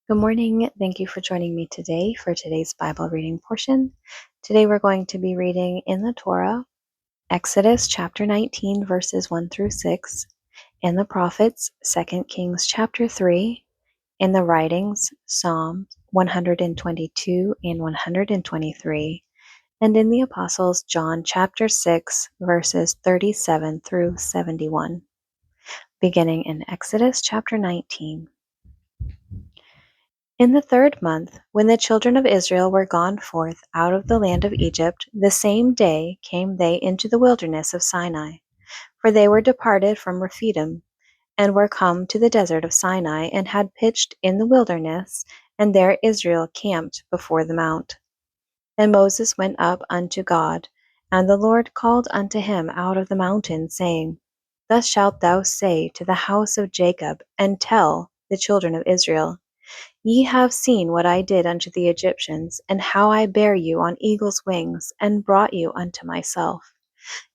Good morning. Thank you for joining me today for today's Bible reading portion. Today we're going to be reading in the Torah, Exodus chapter 19, verses 1 through 6, in the prophets, 2 Kings chapter 3, in the writings, Psalm 122 and 123, and in the apostles, John chapter 6, verses 37 through 71. Beginning in Exodus chapter 19. In the 3rd month, when the children of Israel were gone forth out of the land of Egypt, the same day came they into the wilderness of Sinai. For they were departed from Rephidim, and were come to the desert of Sinai, and had pitched in the wilderness, and there Israel camped before the mount. And Moses went up unto God, and the Lord called unto him out of the mountain, saying, Thus shalt thou say to the house of Jacob, and tell the children of Israel, Ye have seen what I did unto the Egyptians, and how I bare you on eagle's wings, and brought you unto myself.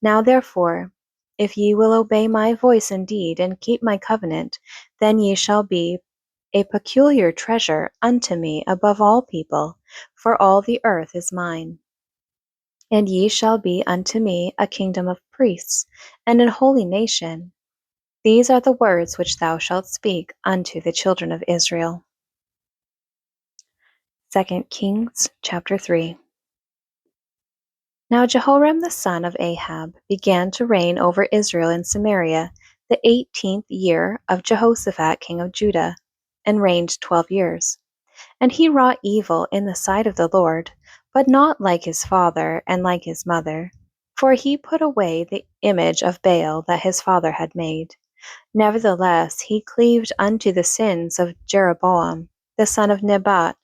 Now therefore, if ye will obey my voice indeed, and keep my covenant, then ye shall be a peculiar treasure unto me above all people, for all the earth is mine. And ye shall be unto me a kingdom of priests, and an holy nation. These are the words which thou shalt speak unto the children of Israel. 2 Kings chapter 3. Now Jehoram the son of Ahab began to reign over Israel in Samaria the 18th year of Jehoshaphat king of Judah, and reigned 12 years. And he wrought evil in the sight of the Lord, but not like his father and like his mother, for he put away the image of Baal that his father had made. Nevertheless he cleaved unto the sins of Jeroboam the son of Nebat,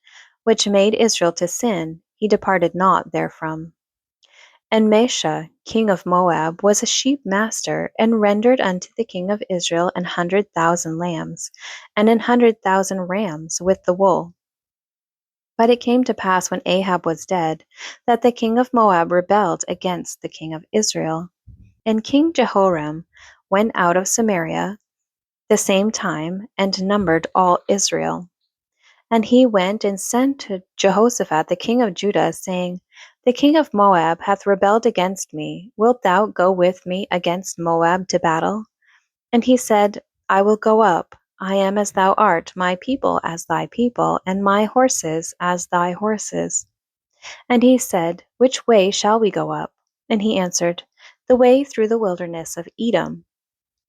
which made Israel to sin. He departed not therefrom. And Mesha, king of Moab, was a sheep master, and rendered unto the king of Israel 100,000 lambs, and 100,000 rams with the wool. But it came to pass when Ahab was dead, that the king of Moab rebelled against the king of Israel. And King Jehoram went out of Samaria the same time, and numbered all Israel. And he went and sent to Jehoshaphat the king of Judah, saying, The king of Moab hath rebelled against me. Wilt thou go with me against Moab to battle? And he said, I will go up. I am as thou art, my people as thy people, and my horses as thy horses. And he said, Which way shall we go up? And he answered, The way through the wilderness of Edom.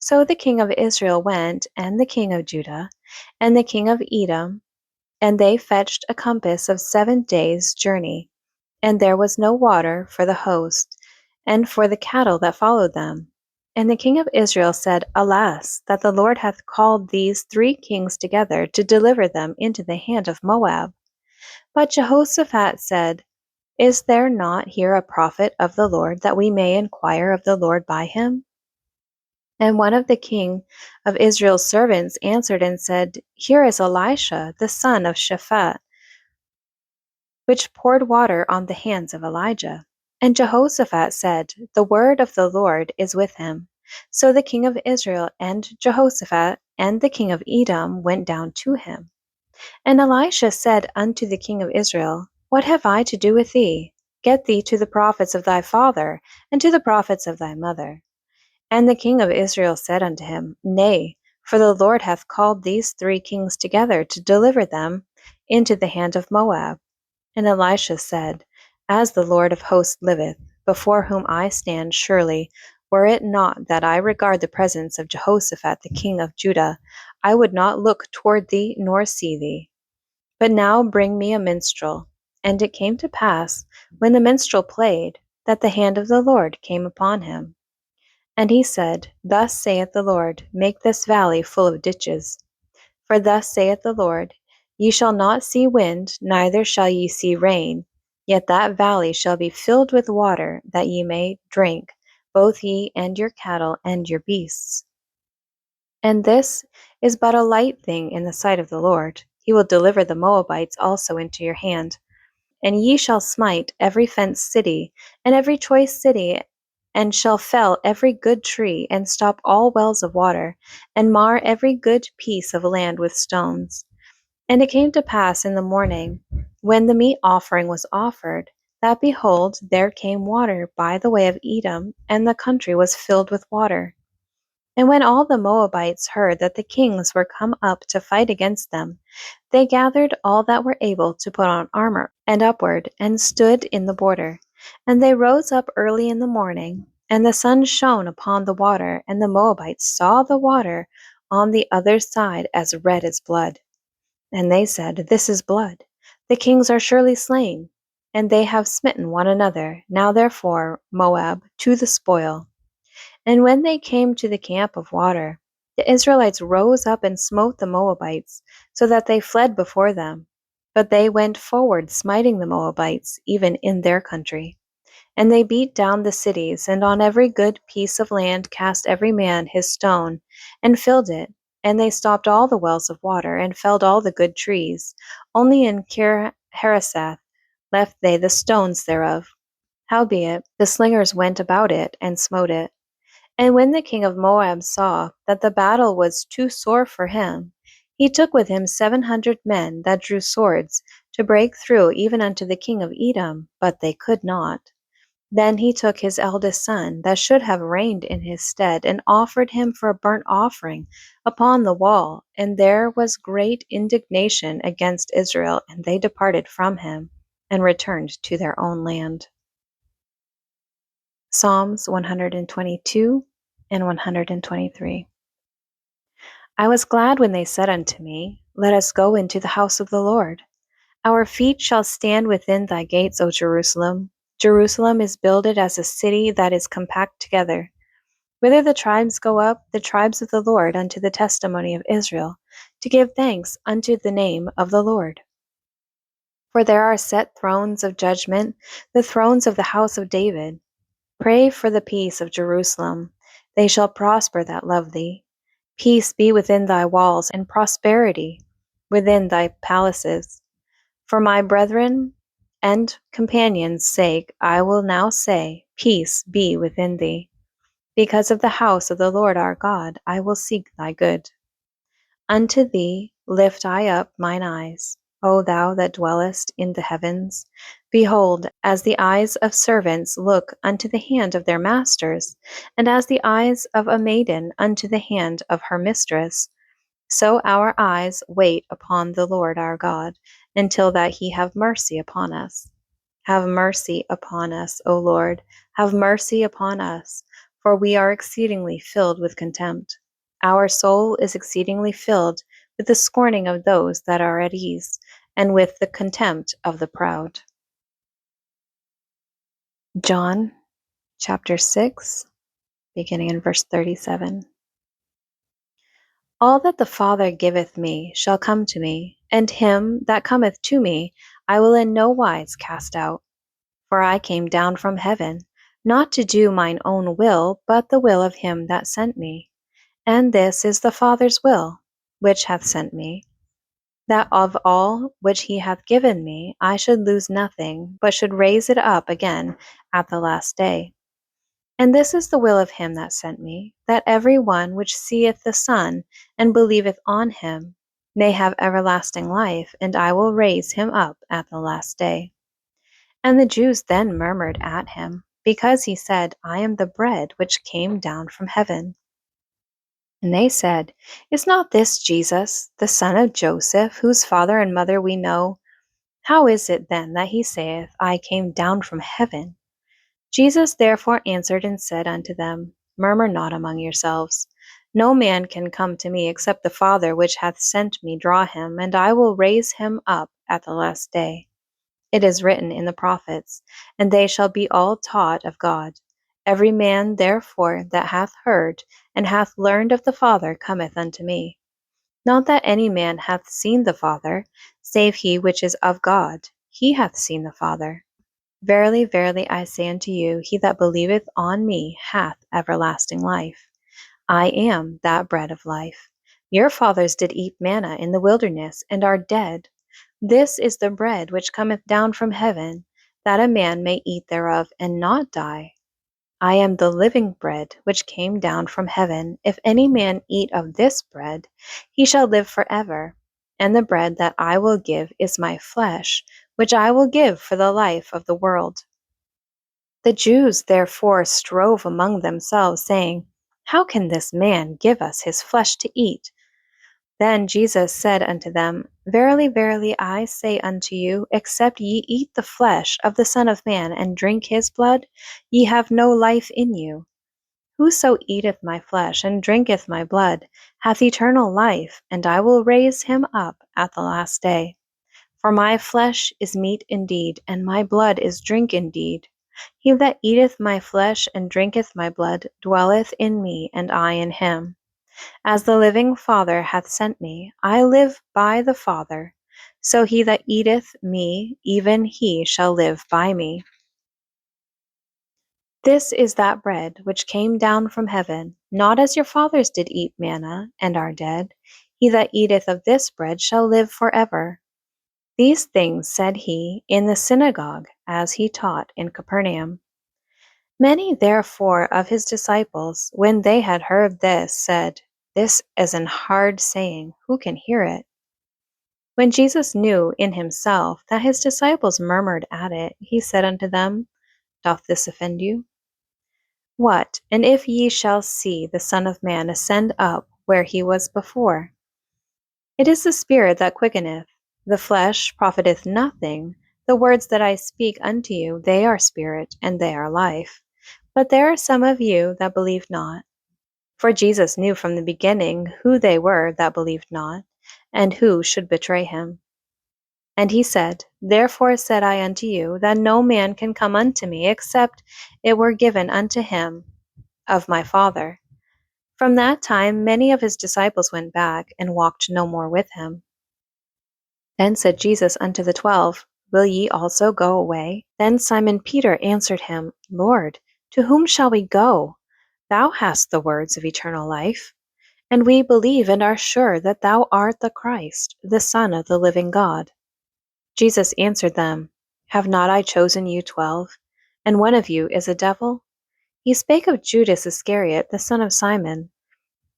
So the king of Israel went, and the king of Judah, and the king of Edom, and they fetched a compass of 7 days' journey, and there was no water for the host, and for the cattle that followed them. And the king of Israel said, Alas, that the Lord hath called these 3 kings together to deliver them into the hand of Moab. But Jehoshaphat said, Is there not here a prophet of the Lord, that we may inquire of the Lord by him? And one of the king of Israel's servants answered and said, Here is Elisha, the son of Shaphat, which poured water on the hands of Elijah. And Jehoshaphat said, The word of the Lord is with him. So the king of Israel and Jehoshaphat and the king of Edom went down to him. And Elisha said unto the king of Israel, What have I to do with thee? Get thee to the prophets of thy father, and to the prophets of thy mother. And the king of Israel said unto him, Nay, for the Lord hath called these 3 kings together to deliver them into the hand of Moab. And Elisha said, As the Lord of hosts liveth, before whom I stand surely, were it not that I regard the presence of Jehoshaphat the king of Judah, I would not look toward thee nor see thee. But now bring me a minstrel. And it came to pass, when the minstrel played, that the hand of the Lord came upon him. And he said, Thus saith the Lord, Make this valley full of ditches. For thus saith the Lord, Ye shall not see wind, neither shall ye see rain, yet that valley shall be filled with water, that ye may drink, both ye and your cattle and your beasts. And this is but a light thing in the sight of the Lord. He will deliver the Moabites also into your hand. And ye shall smite every fenced city, and every choice city, and shall fell every good tree, and stop all wells of water, and mar every good piece of land with stones. And it came to pass in the morning, when the meat offering was offered, that behold, there came water by the way of Edom, and the country was filled with water. And when all the Moabites heard that the kings were come up to fight against them, they gathered all that were able to put on armor, and upward, and stood in the border. And they rose up early in the morning, and the sun shone upon the water, and the Moabites saw the water on the other side as red as blood. And they said, This is blood. The kings are surely slain, and they have smitten one another. Now therefore, Moab, to the spoil. And when they came to the camp of water, the Israelites rose up and smote the Moabites, so that they fled before them. But they went forward, smiting the Moabites, even in their country. And they beat down the cities, and on every good piece of land cast every man his stone, and filled it. And they stopped all the wells of water, and felled all the good trees. Only in Kir Hareseth left they the stones thereof. Howbeit the slingers went about it, and smote it. And when the king of Moab saw that the battle was too sore for him, he took with him 700 men that drew swords, to break through even unto the king of Edom, but they could not. Then he took his eldest son, that should have reigned in his stead, and offered him for a burnt offering upon the wall. And there was great indignation against Israel, and they departed from him, and returned to their own land. Psalms 122 and 123. I was glad when they said unto me, Let us go into the house of the Lord. Our feet shall stand within thy gates, O Jerusalem. Jerusalem is builded as a city that is compact together. Whither the tribes go up, the tribes of the Lord, unto the testimony of Israel, to give thanks unto the name of the Lord. For there are set thrones of judgment, the thrones of the house of David. Pray for the peace of Jerusalem. They shall prosper that love thee. Peace be within thy walls, and prosperity within thy palaces. For my brethren and companions' sake, I will now say, Peace be within thee. Because of the house of the Lord our God, I will seek thy good. Unto thee lift I up mine eyes, O thou that dwellest in the heavens. Behold, as the eyes of servants look unto the hand of their masters, and as the eyes of a maiden unto the hand of her mistress, so our eyes wait upon the Lord our God, until that he have mercy upon us. Have mercy upon us, O Lord, have mercy upon us, for we are exceedingly filled with contempt. Our soul is exceedingly filled with the scorning of those that are at ease, and with the contempt of the proud. John chapter 6, beginning in verse 37. All that the Father giveth me shall come to me, and him that cometh to me I will in no wise cast out. For I came down from heaven, not to do mine own will, but the will of him that sent me. And this is the Father's will, which hath sent me, that of all which he hath given me I should lose nothing, but should raise it up again at the last day. And this is the will of him that sent me, that every one which seeth the Son, and believeth on him, may have everlasting life, and I will raise him up at the last day. And the Jews then murmured at him, because he said, I am the bread which came down from heaven. And they said, Is not this Jesus, the son of Joseph, whose father and mother we know? How is it then that he saith, I came down from heaven? Jesus therefore answered and said unto them, Murmur not among yourselves. No man can come to me except the Father which hath sent me draw him, and I will raise him up at the last day. It is written in the prophets, and they shall be all taught of God. Every man therefore that hath heard and hath learned of the Father cometh unto me. Not that any man hath seen the Father, save he which is of God. He hath seen the Father. Verily, verily, I say unto you, he that believeth on me hath everlasting life. I am that bread of life. Your fathers did eat manna in the wilderness, and are dead. This is the bread which cometh down from heaven, that a man may eat thereof, and not die. I am the living bread which came down from heaven. If any man eat of this bread, he shall live forever. and the bread that I will give is my flesh, which I will give for the life of the world." The Jews therefore strove among themselves, saying, "How can this man give us his flesh to eat?" Then Jesus said unto them, "Verily, verily, I say unto you, except ye eat the flesh of the Son of Man, and drink his blood, ye have no life in you. Whoso eateth my flesh, and drinketh my blood, hath eternal life, and I will raise him up at the last day. For my flesh is meat indeed, and my blood is drink indeed. He that eateth my flesh and drinketh my blood dwelleth in me, and I in him. As the living Father hath sent me, I live by the Father. So he that eateth me, even he shall live by me. This is that bread which came down from heaven, not as your fathers did eat manna, and are dead. He that eateth of this bread shall live forever. These things said he in the synagogue, as he taught in Capernaum. Many therefore of his disciples, when they had heard this, said, "This is an hard saying, who can hear it?" When Jesus knew in himself that his disciples murmured at it, he said unto them, "Doth this offend you? What, and if ye shall see the Son of Man ascend up where he was before? It is the Spirit that quickeneth, the flesh profiteth nothing. The words that I speak unto you, they are spirit, and they are life. But there are some of you that believe not." For Jesus knew from the beginning who they were that believed not, and who should betray him. And he said, "Therefore said I unto you, that no man can come unto me, except it were given unto him of my Father." From that time many of his disciples went back, and walked no more with him. Then said Jesus unto the 12, "Will ye also go away?" Then Simon Peter answered him, "Lord, to whom shall we go? Thou hast the words of eternal life, and we believe and are sure that thou art the Christ, the Son of the living God." Jesus answered them, "Have not I chosen you 12, and one of you is a devil?" He spake of Judas Iscariot, the son of Simon,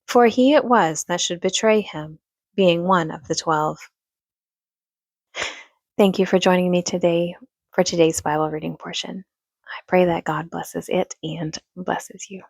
for he it was that should betray him, being one of the 12. Thank you for joining me today for today's Bible reading portion. I pray that God blesses it and blesses you.